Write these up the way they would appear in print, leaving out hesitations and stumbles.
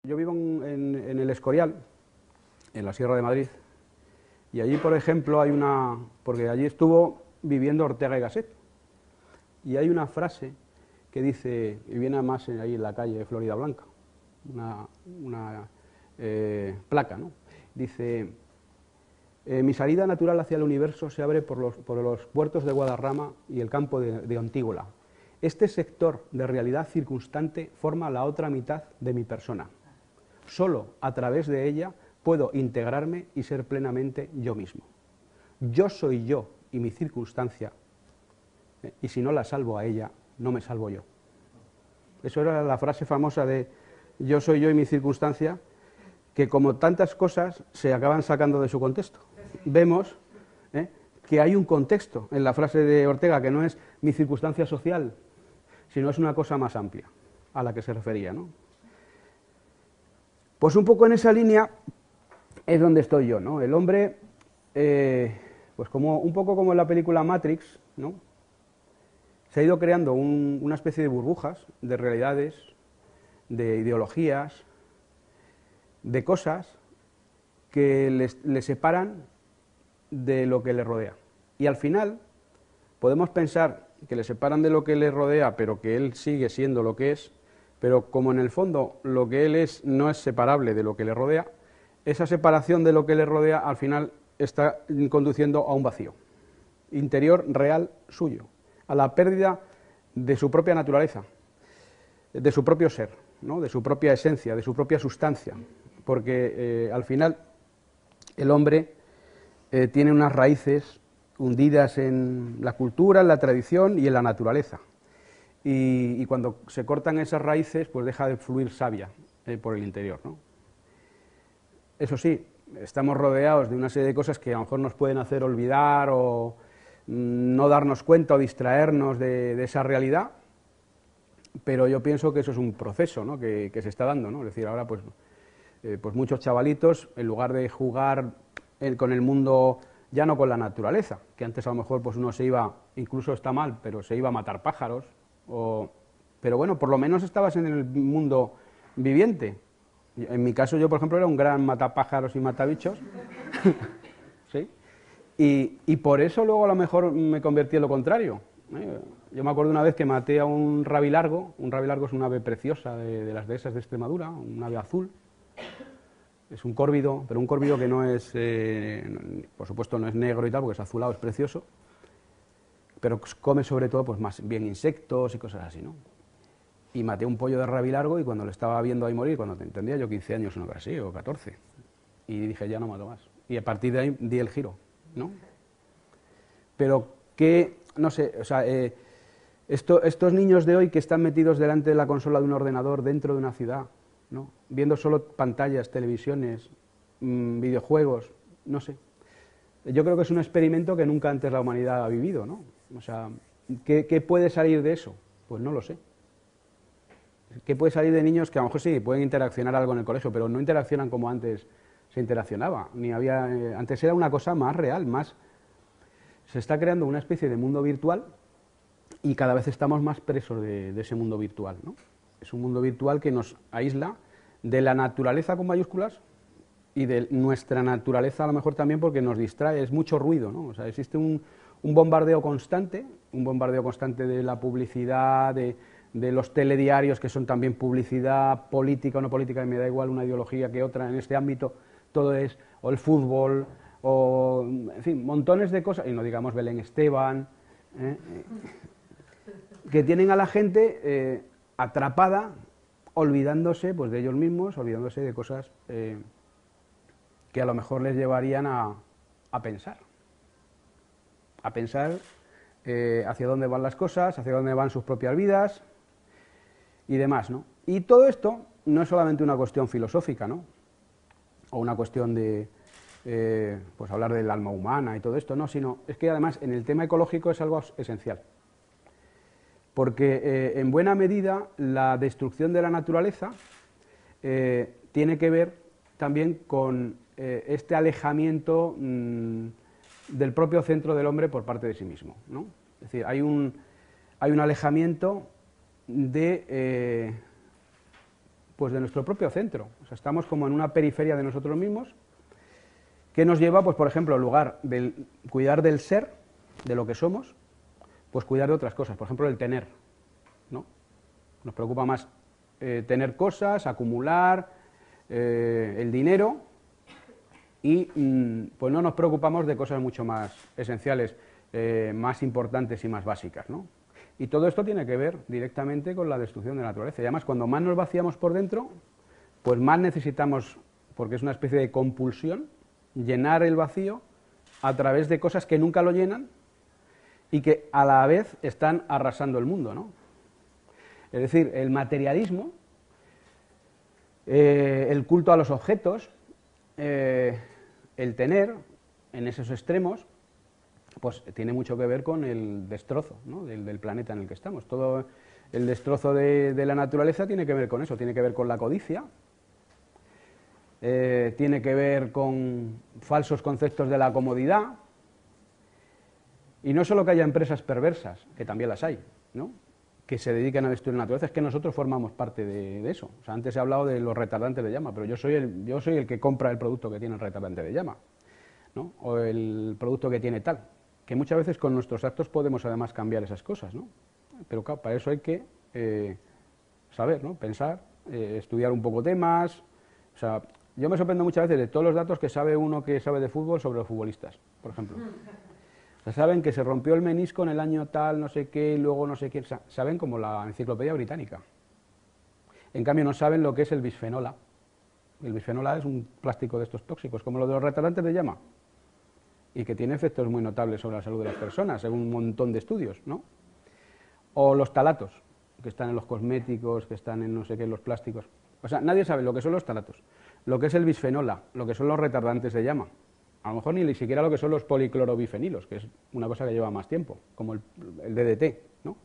Yo vivo en el Escorial, en la Sierra de Madrid, y allí, por ejemplo, hay una... porque allí estuvo viviendo Ortega y Gasset, y hay una frase que dice, y viene más ahí en la calle de Florida Blanca, una placa, ¿no? Dice, mi salida natural hacia el universo se abre por los puertos de Guadarrama y el campo de Ontígola. Este sector de realidad circunstante forma la otra mitad de mi persona. Solo a través de ella puedo integrarme y ser plenamente yo mismo. Yo soy yo y mi circunstancia, y si no la salvo a ella, no me salvo yo. Eso era la frase famosa de yo soy yo y mi circunstancia, que como tantas cosas se acaban sacando de su contexto. Vemos que hay un contexto en la frase de Ortega, que no es mi circunstancia social, sino es una cosa más amplia a la que se refería, ¿no? Pues un poco en esa línea es donde estoy yo, ¿no? El hombre, pues un poco como en la película Matrix, ¿no? Se ha ido creando una especie de burbujas, de realidades, de ideologías, de cosas que le separan de lo que le rodea. Y al final podemos pensar que le separan de lo que le rodea, pero que él sigue siendo lo que es, pero como en el fondo lo que él es no es separable de lo que le rodea, esa separación de lo que le rodea al final está conduciendo a un vacío interior real suyo, a la pérdida de su propia naturaleza, de su propio ser, ¿no? De su propia esencia, de su propia sustancia, porque al final el hombre tiene unas raíces hundidas en la cultura, en la tradición y en la naturaleza. Y cuando se cortan esas raíces, pues deja de fluir savia por el interior, ¿no? Eso sí, estamos rodeados de una serie de cosas que a lo mejor nos pueden hacer olvidar o no darnos cuenta o distraernos de esa realidad, pero yo pienso que eso es un proceso, ¿no? que se está dando, ¿no? Es decir, ahora pues muchos chavalitos, en lugar de jugar con el mundo, ya no con la naturaleza, que antes a lo mejor pues uno se iba, incluso está mal, pero se iba a matar pájaros, pero bueno, por lo menos estabas en el mundo viviente. En mi caso yo, por ejemplo, era un gran matapájaros y matabichos, ¿sí? Y por eso luego a lo mejor me convertí en lo contrario. Yo me acuerdo una vez que maté a un rabilargo es un ave preciosa de las dehesas de Extremadura, un ave azul. Es un córvido, pero un córvido que no es, por supuesto no es negro y tal, porque es azulado, es precioso, pero come sobre todo pues más bien insectos y cosas así, ¿no? Y maté un pollo de rabilargo y cuando lo estaba viendo ahí morir, cuando tendría yo 15 años, una cosa así, o 14, y dije, ya no mato más. Y a partir de ahí di el giro, ¿no? Pero que, no sé, o sea, estos niños de hoy que están metidos delante de la consola de un ordenador dentro de una ciudad, ¿no? Viendo solo pantallas, televisiones, videojuegos, no sé. Yo creo que es un experimento que nunca antes la humanidad ha vivido, ¿no? O sea, ¿qué puede salir de eso? Pues no lo sé. ¿Qué puede salir de niños que a lo mejor sí pueden interaccionar algo en el colegio, pero no interaccionan como antes se interaccionaba? Ni había, antes era una cosa más real, más... Se está creando una especie de mundo virtual y cada vez estamos más presos de ese mundo virtual, ¿no? Es un mundo virtual que nos aísla de la naturaleza con mayúsculas y de nuestra naturaleza a lo mejor también porque nos distrae, es mucho ruido, ¿no? O sea, existe un bombardeo constante de la publicidad, de los telediarios que son también publicidad política o no política, y me da igual una ideología que otra en este ámbito, todo es, o el fútbol, o, en fin, montones de cosas, y no digamos Belén Esteban, que tienen a la gente atrapada, olvidándose pues de ellos mismos, olvidándose de cosas que a lo mejor les llevarían a pensar hacia dónde van las cosas, hacia dónde van sus propias vidas y demás, ¿no? Y todo esto no es solamente una cuestión filosófica, ¿no? O una cuestión de pues hablar del alma humana y todo esto, no, sino es que además en el tema ecológico es algo esencial. Porque en buena medida la destrucción de la naturaleza tiene que ver también con este alejamiento del propio centro del hombre por parte de sí mismo, ¿no? Es decir, hay un alejamiento de pues de nuestro propio centro. O sea, estamos como en una periferia de nosotros mismos, que nos lleva, pues por ejemplo, en lugar de cuidar del ser, de lo que somos, pues cuidar de otras cosas, por ejemplo, el tener, ¿no? Nos preocupa más tener cosas, acumular el dinero, y pues no nos preocupamos de cosas mucho más esenciales, más importantes y más básicas, ¿no? Y todo esto tiene que ver directamente con la destrucción de la naturaleza. Y además, cuando más nos vaciamos por dentro, pues más necesitamos, porque es una especie de compulsión, llenar el vacío a través de cosas que nunca lo llenan y que a la vez están arrasando el mundo, ¿no? Es decir, el materialismo, el culto a los objetos, el tener en esos extremos, pues tiene mucho que ver con el destrozo, ¿no?, del planeta en el que estamos. Todo el destrozo de la naturaleza tiene que ver con eso, tiene que ver con la codicia, tiene que ver con falsos conceptos de la comodidad, y no solo que haya empresas perversas, que también las hay, ¿no?, que se dedican a destruir la naturaleza, es que nosotros formamos parte de eso. O sea, antes he hablado de los retardantes de llama, pero yo soy el que compra el producto que tiene el retardante de llama, ¿no?, o el producto que tiene tal, que muchas veces con nuestros actos podemos además cambiar esas cosas, ¿no? Pero claro, para eso hay que saber, ¿no?, pensar, estudiar un poco temas. O sea, yo me sorprendo muchas veces de todos los datos que sabe uno que sabe de fútbol sobre los futbolistas, por ejemplo. O sea, saben que se rompió el menisco en el año tal, no sé qué, y luego no sé qué, o sea, saben como la enciclopedia británica. En cambio no saben lo que es el bisfenol A. El bisfenol A es un plástico de estos tóxicos, como lo de los retardantes de llama, y que tiene efectos muy notables sobre la salud de las personas, según un montón de estudios, ¿no? O los talatos, que están en los cosméticos, que están en no sé qué, en los plásticos. O sea, nadie sabe lo que son los talatos, lo que es el bisfenol A, lo que son los retardantes de llama. A lo mejor ni siquiera lo que son los policlorobifenilos, que es una cosa que lleva más tiempo, como el DDT, ¿no?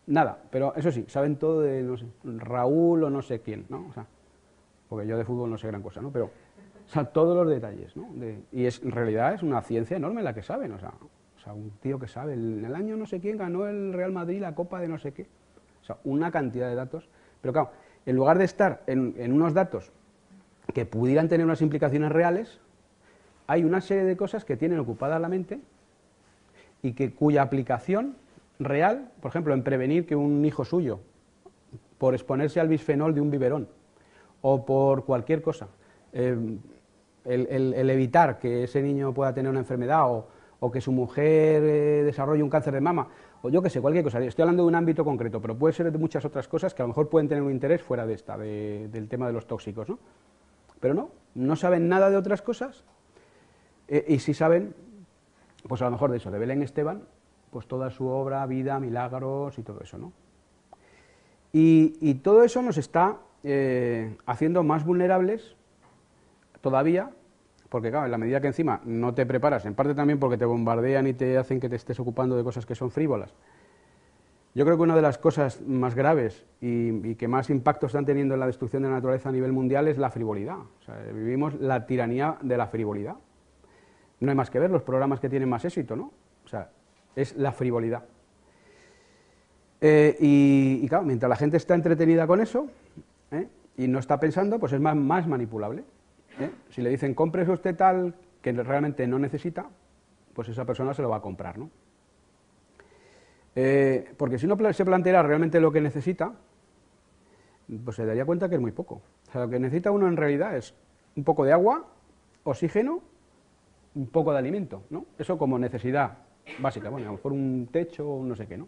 Nada, pero eso sí, saben todo de, no sé, Raúl o no sé quién, ¿no? O sea, porque yo de fútbol no sé gran cosa, ¿no? Pero, o sea, todos los detalles, ¿no? Y en realidad es una ciencia enorme la que saben, o sea un tío que sabe, en el año no sé quién ganó el Real Madrid la Copa de no sé qué. O sea, una cantidad de datos. Pero claro, en lugar de estar en unos datos que pudieran tener unas implicaciones reales, hay una serie de cosas que tienen ocupada la mente y cuya aplicación real, por ejemplo, en prevenir que un hijo suyo, por exponerse al bisfenol de un biberón, o por cualquier cosa, el evitar que ese niño pueda tener una enfermedad, o que su mujer desarrolle un cáncer de mama, o yo que sé, cualquier cosa. Estoy hablando de un ámbito concreto, pero puede ser de muchas otras cosas que a lo mejor pueden tener un interés fuera de esta, del tema de los tóxicos, ¿no? Pero no saben nada de otras cosas, y sí saben, pues a lo mejor de eso, de Belén Esteban, pues toda su obra, vida, milagros y todo eso, ¿no? Y todo eso nos está haciendo más vulnerables todavía, porque claro, en la medida que encima no te preparas, en parte también porque te bombardean y te hacen que te estés ocupando de cosas que son frívolas. Yo creo que una de las cosas más graves y que más impacto están teniendo en la destrucción de la naturaleza a nivel mundial es la frivolidad. O sea, vivimos la tiranía de la frivolidad. No hay más que ver los programas que tienen más éxito, ¿no? O sea, es la frivolidad. Y claro, mientras la gente está entretenida con eso, y no está pensando, pues es más manipulable. Si le dicen, cómprese usted tal que realmente no necesita, pues esa persona se lo va a comprar, ¿no? Porque si uno se planteara realmente lo que necesita, pues se daría cuenta que es muy poco. O sea, lo que necesita uno en realidad es un poco de agua, oxígeno, un poco de alimento, ¿no? Eso como necesidad básica, bueno, a lo mejor un techo o no sé qué, ¿no?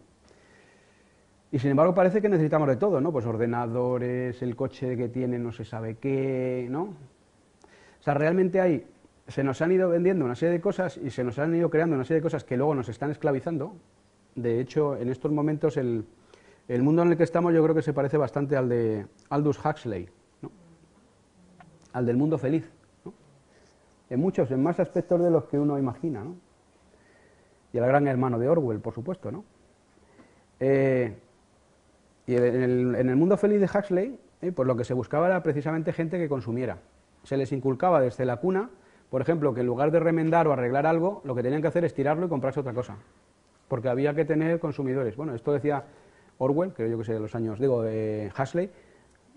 Y sin embargo parece que necesitamos de todo, ¿no? Pues ordenadores, el coche que tiene no se sabe qué, ¿no? O sea, realmente se nos han ido vendiendo una serie de cosas y se nos han ido creando una serie de cosas que luego nos están esclavizando. De hecho, en estos momentos el mundo en el que estamos yo creo que se parece bastante al de Aldous Huxley, ¿no? Al del mundo feliz, ¿no? En más aspectos de los que uno imagina, ¿no? Y al gran hermano de Orwell, por supuesto, ¿no? Y en el mundo feliz de Huxley, pues lo que se buscaba era precisamente gente que consumiera. Se les inculcaba desde la cuna, por ejemplo, que en lugar de remendar o arreglar algo, lo que tenían que hacer es tirarlo y comprarse otra cosa, porque había que tener consumidores. Bueno, esto decía Orwell, creo yo que sé, de los años, de Huxley,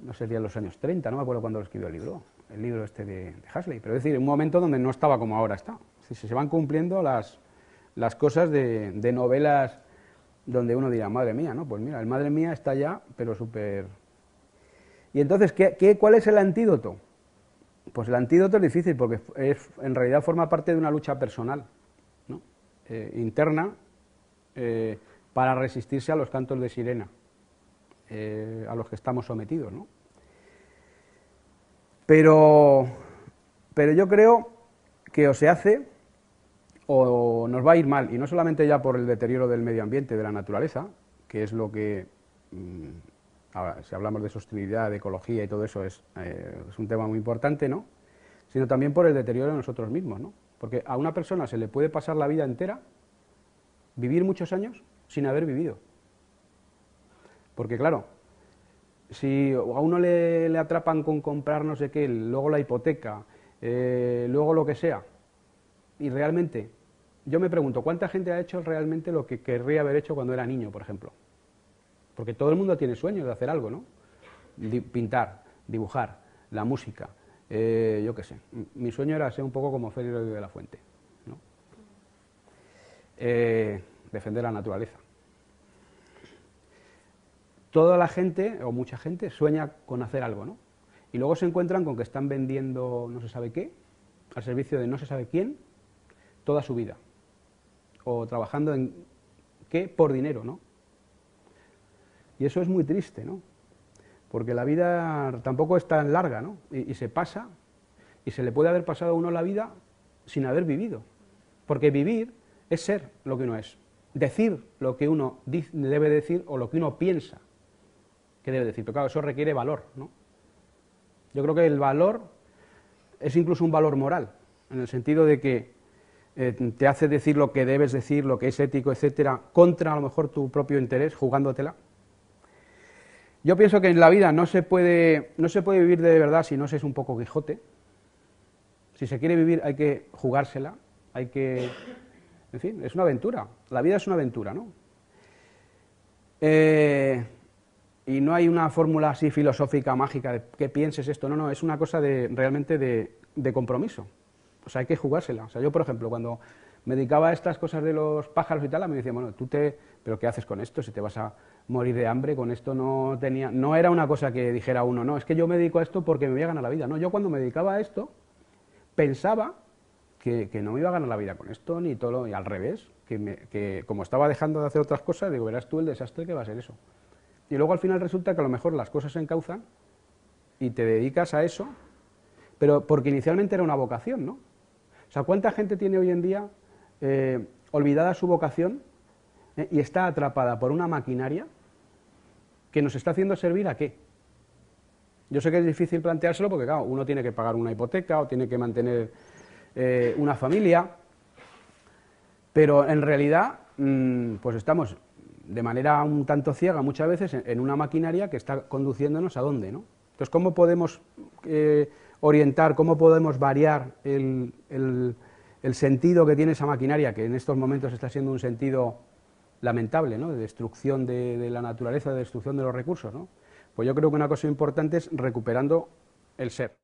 no sé, en los años 30, no me acuerdo cuándo lo escribió el libro este de Huxley, pero es decir, un momento donde no estaba como ahora está. Es decir, se van cumpliendo las cosas de novelas donde uno dirá, madre mía, ¿no? Pues mira, el madre mía está ya, pero súper... Y entonces, ¿cuál es el antídoto? Pues el antídoto es difícil, porque en realidad forma parte de una lucha personal, ¿no? Interna, para resistirse a los cantos de sirena, a los que estamos sometidos, ¿no? Pero yo creo que o se hace o nos va a ir mal, y no solamente ya por el deterioro del medio ambiente, de la naturaleza, que es lo que, ahora, si hablamos de sostenibilidad, de ecología y todo eso, es un tema muy importante, ¿no? Sino también por el deterioro de nosotros mismos, ¿no? Porque a una persona se le puede pasar la vida entera, vivir muchos años, sin haber vivido. Porque claro, si a uno le atrapan con comprar no sé qué, luego la hipoteca, luego lo que sea, y realmente, yo me pregunto, ¿cuánta gente ha hecho realmente lo que querría haber hecho cuando era niño, por ejemplo? Porque todo el mundo tiene sueños de hacer algo, ¿no? Pintar, dibujar, la música, yo qué sé. Mi sueño era ser un poco como Félix de la Fuente, ¿no? Defender la naturaleza. Toda la gente, o mucha gente, sueña con hacer algo, ¿no? Y luego se encuentran con que están vendiendo no se sabe qué, al servicio de no se sabe quién, toda su vida. O trabajando en qué, por dinero, ¿no? Y eso es muy triste, ¿no? Porque la vida tampoco es tan larga, ¿no? Y se pasa, y se le puede haber pasado a uno la vida sin haber vivido. Porque vivir es ser lo que uno es. Decir lo que uno debe decir o lo que uno piensa que debe decir. Pero claro, eso requiere valor, ¿no? Yo creo que el valor es incluso un valor moral, en el sentido de que te hace decir lo que debes decir, lo que es ético, etcétera, contra a lo mejor tu propio interés, jugándotela. Yo pienso que en la vida no se puede vivir de verdad si no se es un poco Quijote. Si se quiere vivir hay que jugársela, hay que... En fin, es una aventura, la vida es una aventura, ¿no? Y no hay una fórmula así filosófica, mágica, de que pienses esto, no, es una cosa realmente de compromiso. O sea, hay que jugársela. O sea, yo, por ejemplo, cuando me dedicaba a estas cosas de los pájaros y tal, me decían, bueno, ¿pero qué haces con esto? Si te vas a morir de hambre, con esto no era una cosa que dijera uno, no, es que yo me dedico a esto porque me voy a ganar la vida. No, yo cuando me dedicaba a esto, pensaba que no me iba a ganar la vida con esto, ni todo, y al revés, que como estaba dejando de hacer otras cosas, digo, verás tú el desastre que va a ser eso. Y luego al final resulta que a lo mejor las cosas se encauzan y te dedicas a eso, pero porque inicialmente era una vocación, ¿no? O sea, ¿cuánta gente tiene hoy en día olvidada su vocación y está atrapada por una maquinaria que nos está haciendo servir a qué? Yo sé que es difícil planteárselo porque, claro, uno tiene que pagar una hipoteca o tiene que mantener una familia, pero en realidad pues estamos de manera un tanto ciega muchas veces en una maquinaria que está conduciéndonos a dónde, ¿no? Entonces, ¿cómo podemos orientar, cómo podemos variar el sentido que tiene esa maquinaria, que en estos momentos está siendo un sentido lamentable, ¿no? De destrucción de la naturaleza, de destrucción de los recursos, ¿no? Pues yo creo que una cosa importante es recuperando el ser.